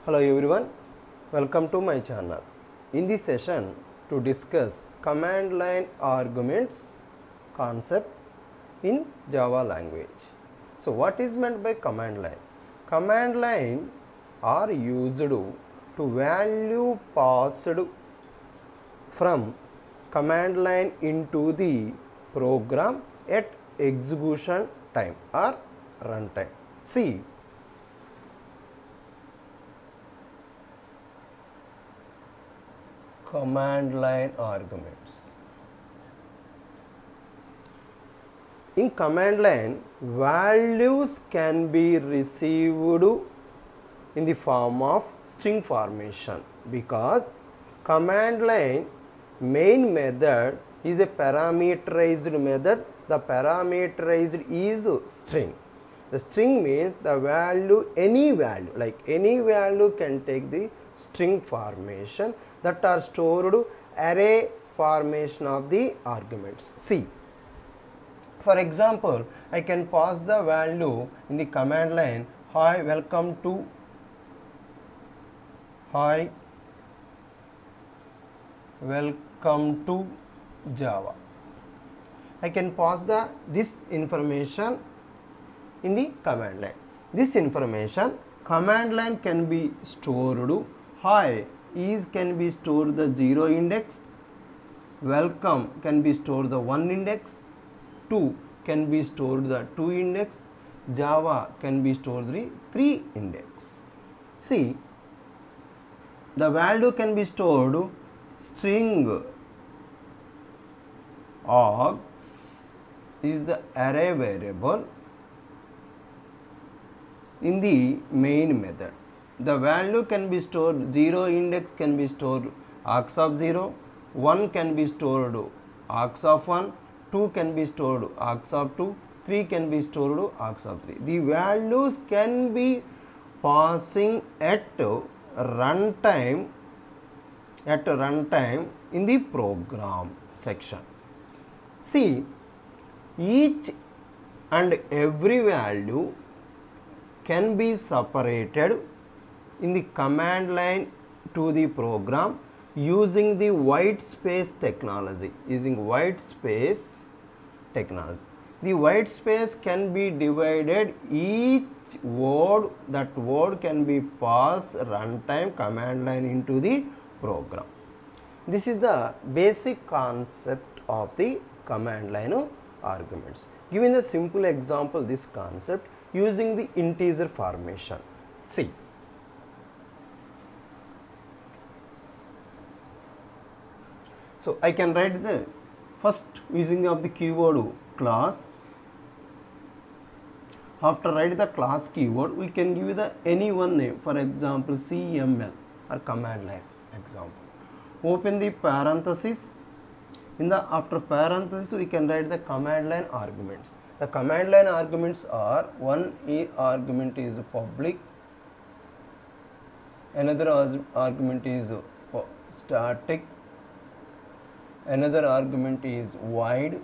Hello everyone, welcome to my channel. In this session to discuss command line arguments concept in Java language. So what is meant by command line? Command line are used to value passed from command line into the program at execution time or runtime. See, command line arguments. In command line, values can be received in the form of string formation because command line main method is a parameterized method. The parameterized is string. The string means the value, any value, like any value can take the string formation that are stored array formation of the arguments. See, for example, I can pass the value in the command line, hi, welcome to Java. I can pass this information in the command line. This information command line can be stored. Hi is can be stored the 0 index. Welcome can be stored the 1 index. 2 can be stored the 2 index. Java can be stored the 3 index. See, the value can be stored string args is the array variable in the main method. The value can be stored, 0 index can be stored args of 0, 1 can be stored args of 1, 2 can be stored args of 2, 3 can be stored args of 3. The values can be passing at runtime in the program section. See, each and every value can be separated in the command line to the program using the white space technology. The white space can be divided, each word, that word can be passed runtime command line into the program. This is the basic concept of the command line arguments. Given the simple example, this concept using the integer formation. See, so I can write the first using of the keyword class. After write the class keyword, we can give the any one name, for example CML or command line example. Open the parenthesis. In the after parenthesis, we can write the command line arguments. The command line arguments are, one argument is public, another argument is static, another argument is void,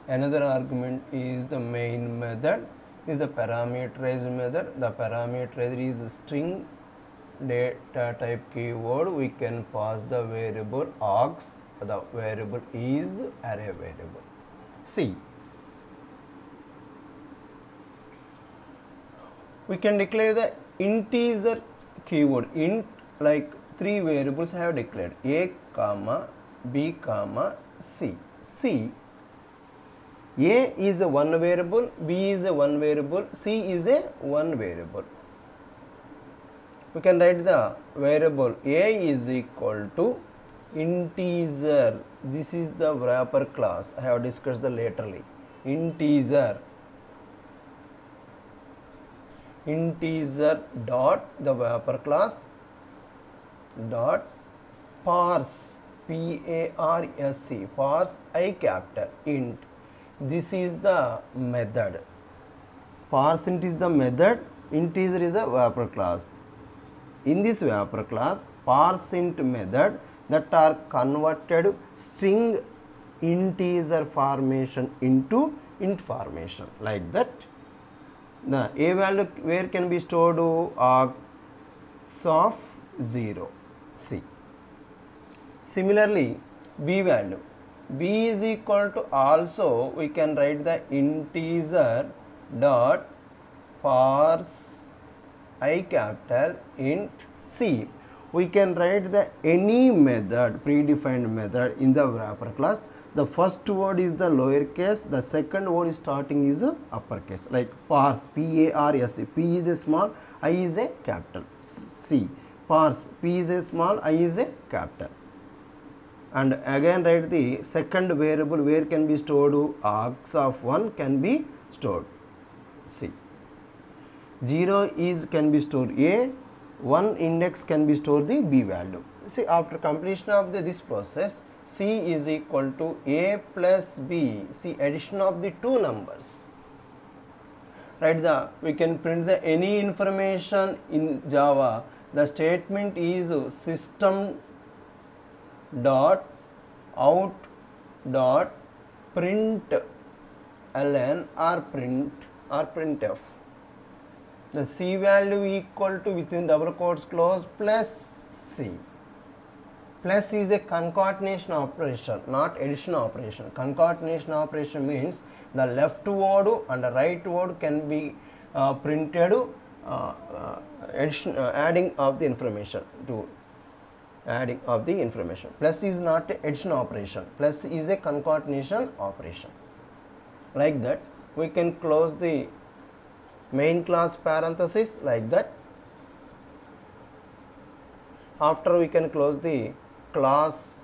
another argument is the main method, is the parameterized method. The parameterized is a string data type keyword. We can pass the variable args. The variable is array variable. See, we can declare the integer keyword. Int, like 3 variables I have declared, a comma b comma c. See, a is a 1 variable, b is a 1 variable, c is a 1 variable. We can write the variable a is equal to integer. This is the wrapper class. I have discussed the laterally. Integer dot the wrapper class dot parse, P-A-R-S-E, parse I capital int. This is the method. Parse int is the method, integer is a wrapper class. In this wrapper class, parse int method that are converted string integer formation into int formation, like that. The a value where can be stored? of 0, C. Similarly, b value, b is equal to, also we can write the integer dot parse I capital int C. We can write the any method, predefined method in the wrapper class. The first word is the lowercase, the second word is starting is uppercase, like parse, P-A-R-S-E, P is a small, I is a capital, C, parse, P is a small, I is a capital. And again write the second variable where can be stored, args of 1 can be stored, C. 0 is can be stored A, 1 index can be stored the B value. See, after completion of this process, C is equal to A plus B, see addition of the two numbers. Right, we can print the any information in Java. The statement is system dot out dot print ln or printf. The C value equal to within double quotes close plus C. Plus is a concatenation operation, not addition operation. Concatenation operation means the left word and the right word can be printed, adding of the information to adding of the information. Plus is not a addition operation. Plus is a concatenation operation. Like that, we can close the main class parenthesis like that. After we can close the class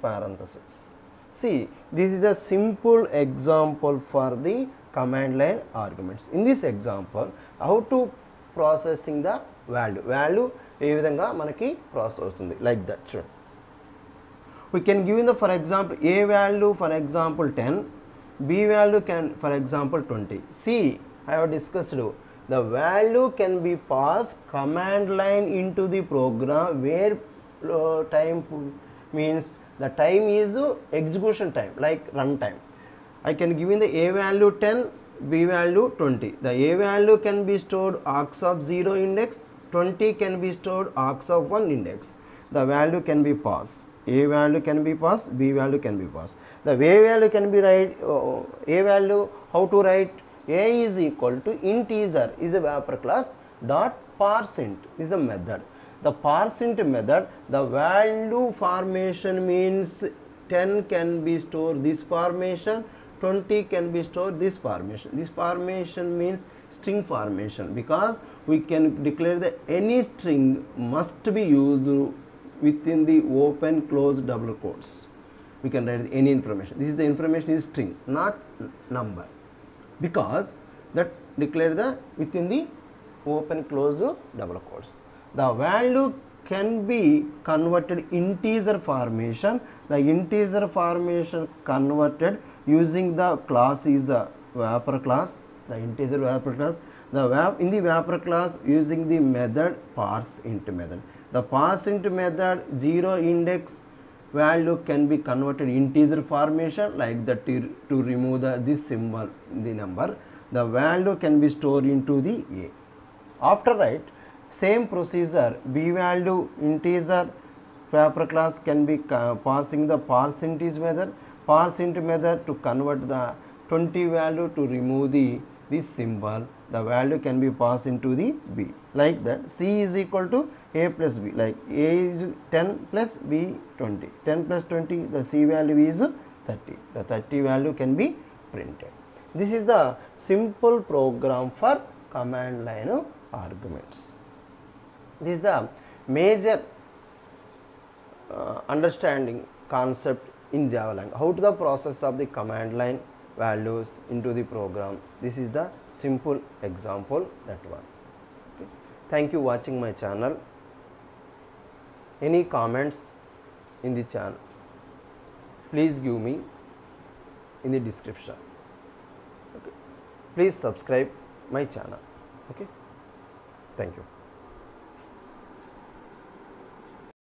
parenthesis. See, this is a simple example for the command line arguments. In this example, how to processing the value ఏ విధంగా మనకి process అవుతుంది, like that. Sure. We can give in the, for example, A value for example 10, B value can for example 20. See, I have discussed the value can be passed command line into the program where time means the time is execution time, like run time. I can give in the A value 10, B value 20. The A value can be stored args of 0 index, 20 can be stored args of 1 index. The value can be passed. A value can be passed, B value can be passed. The A value can be write, A value, how to write? A is equal to integer is a wrapper class dot parseInt is a method. The parseInt method, the value formation means 10 can be stored this formation, 20 can be stored this formation. This formation means string formation, because we can declare that any string must be used within the open close double quotes. We can write any information. This is the information is string, not number, because that declare the within the open close double quotes. The value can be converted integer formation. The integer formation converted using the class is the wrapper class, the integer wrapper class. The in the wrapper class using the method parseInt method. The parseInt method 0 index value can be converted integer formation, like that to remove this symbol in the number. The value can be stored into the A. After write same procedure, B value integer wrapper class can be passing the parseInt method. ParseInt method to convert the 20 value to remove this symbol. The value can be passed into the B, like that. C is equal to A plus B, like A is 10 plus B 20. 10 plus 20, the C value is 30. The 30 value can be printed. This is the simple program for command line arguments. This is the major understanding concept in Java language. How to the process of the command line values into the program. This is the simple example, that one. Okay. Thank you watching my channel. Any comments in the channel, please give me in the description. Okay. Please subscribe my channel. Okay. Thank you.